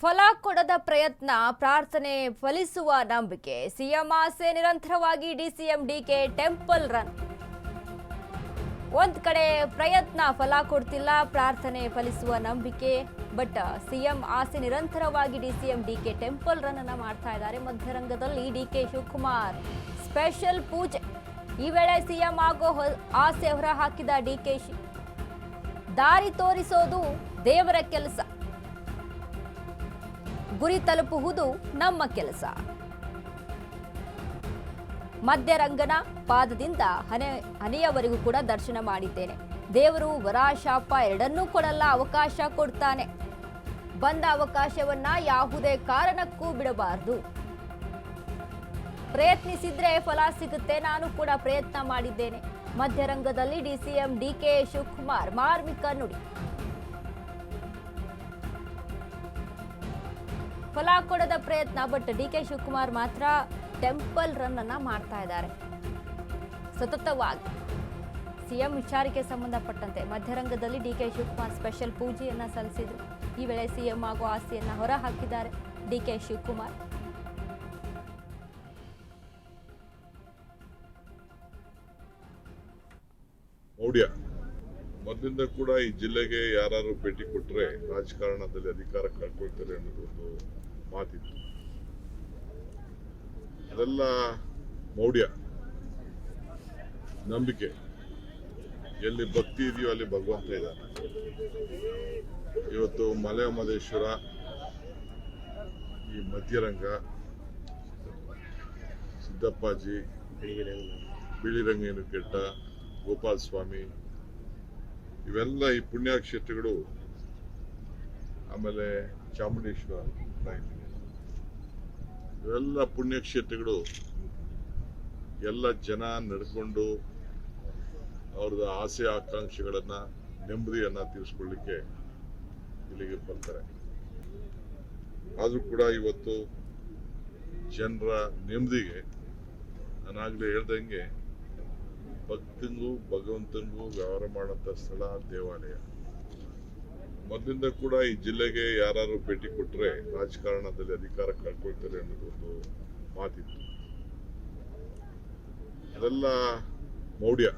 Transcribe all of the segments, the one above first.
ಫಲ ಕೊಡದ ಪ್ರಯತ್ನ ಪ್ರಾರ್ಥನೆ ಫಲಿಸುವ ನಂಬಿಕೆ ಸಿಎಂ ಆಸೆ ನಿರಂತರವಾಗಿ ಡಿಸಿಎಂ ಡಿಕೆ ಟೆಂಪಲ್ ರನ್. ಒಂದ್ ಕಡೆ ಪ್ರಯತ್ನ ಫಲ ಕೊಡ್ತಿಲ್ಲ, ಪ್ರಾರ್ಥನೆ ಫಲಿಸುವ ನಂಬಿಕೆ. ಬಟ್ ಸಿಎಂ ಆಸೆ ನಿರಂತರವಾಗಿ ಡಿಸಿಎಂ ಡಿಕೆ ಟೆಂಪಲ್ ರನ್ ಅನ್ನ ಮಾಡ್ತಾ ಇದ್ದಾರೆ. ಮಧ್ಯರಂಗದಲ್ಲಿ ಡಿಕೆ ಶಿವಕುಮಾರ್ ಸ್ಪೆಷಲ್ ಪೂಜೆ. ಈ ವೇಳೆ ಸಿಎಂ ಆಗೋ ಆಸೆ ಹೊರ ಹಾಕಿದ ಡಿಕೆಶಿ, ದಾರಿ ತೋರಿಸೋದು ದೇವರ ಕೆಲಸ, ಗುರಿ ತಲುಪುವುದು ನಮ್ಮ ಕೆಲಸ. ಮಧ್ಯರಂಗನ ಪಾದದಿಂದ ಹನೆಯವರೆಗೂ ಕೂಡ ದರ್ಶನ ಮಾಡಿದ್ದೇನೆ. ದೇವರು ವರ ಶಾಪ ಎರಡನ್ನೂ ಕೊಡಲ್ಲ, ಅವಕಾಶ ಕೊಡ್ತಾನೆ. ಬಂದ ಅವಕಾಶವನ್ನ ಯಾವುದೇ ಕಾರಣಕ್ಕೂ ಬಿಡಬಾರದು. ಪ್ರಯತ್ನಿಸಿದ್ರೆ ಫಲ ಸಿಗುತ್ತೆ. ನಾನು ಕೂಡ ಪ್ರಯತ್ನ ಮಾಡಿದ್ದೇನೆ. ಮಧ್ಯರಂಗದಲ್ಲಿ ಡಿಸಿಎಂ ಡಿಕೆ ಶಿವಕುಮಾರ್ ಮಾರ್ಮಿಕ ನುಡಿ. ಫಲ ಕೊಡದ ಪ್ರಯತ್ನ, ಬಟ್ ಡಿಕೆ ಶಿವಕುಮಾರ್ ಮಾತ್ರ ಟೆಂಪಲ್ ರನ್ ಅನ್ನ ಮಾಡ್ತಾ ಇದ್ದಾರೆ. ಸತತವಾಗಿ ಸಿಎಂ ವಿಚಾರಕ್ಕೆ ಸಂಬಂಧಪಟ್ಟಂತೆ ಮಧ್ಯರಂಗದಲ್ಲಿ ಡಿಕೆ ಶಿವಕುಮಾರ್ ಸ್ಪೆಷಲ್ ಪೂಜೆಯನ್ನ ಸಲ್ಲಿಸಿದ್ರು. ಈ ವೇಳೆ ಸಿಎಂ ಆಗೋ ಆಸೆಯನ್ನ ಹೊರ ಹಾಕಿದ್ದಾರೆ ಡಿಕೆ ಶಿವಕುಮಾರ್. ಮೌಢ್ಯ ಮೊದಲಿಂದ ಕೂಡ ಈ ಜಿಲ್ಲೆಗೆ ಯಾರು ಭೇಟಿ ಕೊಟ್ಟರೆ ರಾಜಕಾರಣದಲ್ಲಿ ಅಧಿಕಾರ ಕಳ್ಕೊಳ್ತಾರೆ ಅನ್ನೋದೊಂದು ಮಾತಿತ್ತು. ಅದೆಲ್ಲ ಮೌಢ್ಯ. ನಂಬಿಕೆ, ಎಲ್ಲಿ ಭಕ್ತಿ ಇದೆಯೋ ಅಲ್ಲಿ ಭಗವಂತ ಇದ್ದಾನೆ. ಇವತ್ತು ಮಲೆ ಮಹದೇಶ್ವರ, ಈ ಮಧ್ಯರಂಗ, ಸಿದ್ದಪ್ಪಾಜಿ, ಬಿಳಿರಂಗೇನು ಕೆಟ್ಟ, ಗೋಪಾಲ ಸ್ವಾಮಿ, ಇವೆಲ್ಲ ಈ ಪುಣ್ಯಕ್ಷೇತ್ರಗಳು, ಆಮೇಲೆ ಚಾಮುಂಡೇಶ್ವರ, ಇವೆಲ್ಲ ಪುಣ್ಯಕ್ಷೇತ್ರಗಳು ಎಲ್ಲ ಜನ ನಡ್ಕೊಂಡು ಅವ್ರದ್ದು ಆಸೆ ಆಕಾಂಕ್ಷೆಗಳನ್ನ, ನೆಮ್ಮದಿಯನ್ನ ತೀರಿಸ್ಕೊಳ್ಳಿಕ್ಕೆ ಇಲ್ಲಿಗೆ ಬರ್ತಾರೆ. ಆದ್ರೂ ಕೂಡ ಇವತ್ತು ಜನರ ನೆಮ್ಮದಿಗೆ ನಾನಾಗ್ಲೇ ಹೇಳ್ದಂಗೆ ಭಕ್ತಂಗೂ ಭಗವಂತನಿಗೂ ವ್ಯವಹಾರ ಮಾಡೋಂಥ ಸ್ಥಳ ದೇವಾಲಯ. ಮೊದಲಿಂದ ಕೂಡ ಈ ಜಿಲ್ಲೆಗೆ ಯಾರು ಭೇಟಿ ಕೊಟ್ಟರೆ ರಾಜಕಾರಣದಲ್ಲಿ ಅಧಿಕಾರ ಕಳ್ಕೊಳ್ತಾರೆ ಅನ್ನೋದೊಂದು ಮಾತಿತ್ತು. ಅದೆಲ್ಲ ಮೌಢ್ಯ.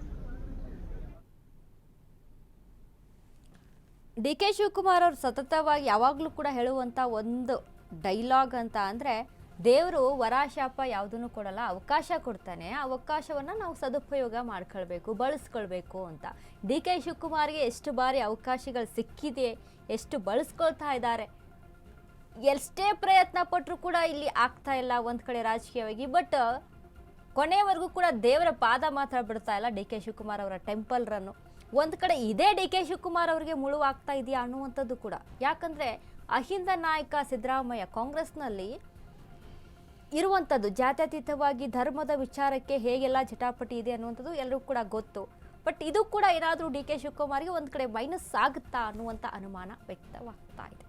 ಡಿಕೆ ಶಿವಕುಮಾರ್ ಅವರು ಸತತವಾಗಿ ಯಾವಾಗಲೂ ಕೂಡ ಹೇಳುವಂತ ಒಂದು ಡೈಲಾಗ್ ಅಂತ ಅಂದ್ರೆ, ದೇವರು ವರಾಶಾಪ ಯಾವುದನ್ನು ಕೊಡಲ್ಲ, ಅವಕಾಶ ಕೊಡ್ತಾನೆ. ಆ ಅವಕಾಶವನ್ನ ನಾವು ಸದುಪಯೋಗ ಮಾಡ್ಕೊಳ್ಬೇಕು, ಬಳಸ್ಕೊಳ್ಬೇಕು ಅಂತ. ಡಿಕೆ ಶಿವಕುಮಾರ್ಗೆ ಎಷ್ಟು ಬಾರಿ ಅವಕಾಶಗಳು ಸಿಕ್ಕಿದೆ, ಎಷ್ಟು ಬಳಸ್ಕೊಳ್ತಾ ಇದ್ದಾರೆ. ಎಷ್ಟೇ ಪ್ರಯತ್ನ ಪಟ್ಟರು ಕೂಡ ಇಲ್ಲಿ ಆಗ್ತಾ ಇಲ್ಲ ಒಂದ್ ಕಡೆ ರಾಜಕೀಯವಾಗಿ. ಬಟ್ ಕೊನೆಯವರೆಗೂ ಕೂಡ ದೇವರ ಪಾದ ಮಾತ್ರ ಬಿಡ್ತಾ ಇಲ್ಲ ಡಿಕೆ ಶಿವಕುಮಾರ್ ಅವರ ಟೆಂಪಲ್ ರನ್ನು. ಒಂದ್ ಕಡೆ ಇದೇ ಡಿಕೆ ಶಿವಕುಮಾರ್ ಅವರಿಗೆ ಮುಳುವಾಗ್ತಾ ಇದೆಯಾ ಅನ್ನುವಂಥದ್ದು ಕೂಡ. ಯಾಕಂದ್ರೆ ಅಹಿಂದ ನಾಯಕ ಸಿದ್ದರಾಮಯ್ಯ ಕಾಂಗ್ರೆಸ್ನಲ್ಲಿ ಇರುವಂಥದ್ದು ಜಾತ್ಯತೀತವಾಗಿ ಧರ್ಮದ ವಿಚಾರಕ್ಕೆ ಹೇಗೆಲ್ಲ ಜಟಾಪಟಿ ಇದೆ ಅನ್ನುವಂಥದ್ದು ಎಲ್ಲರಿಗೂ ಕೂಡ ಗೊತ್ತು. ಬಟ್ ಇದು ಕೂಡ ಏನಾದರೂ ಡಿಕೆ ಶಿವಕುಮಾರ್ಗೆ ಒಂದ್ ಕಡೆ ಮೈನಸ್ ಆಗುತ್ತಾ ಅನ್ನುವಂಥ ಅನುಮಾನ ವ್ಯಕ್ತವಾಗ್ತಾ ಇದೆ.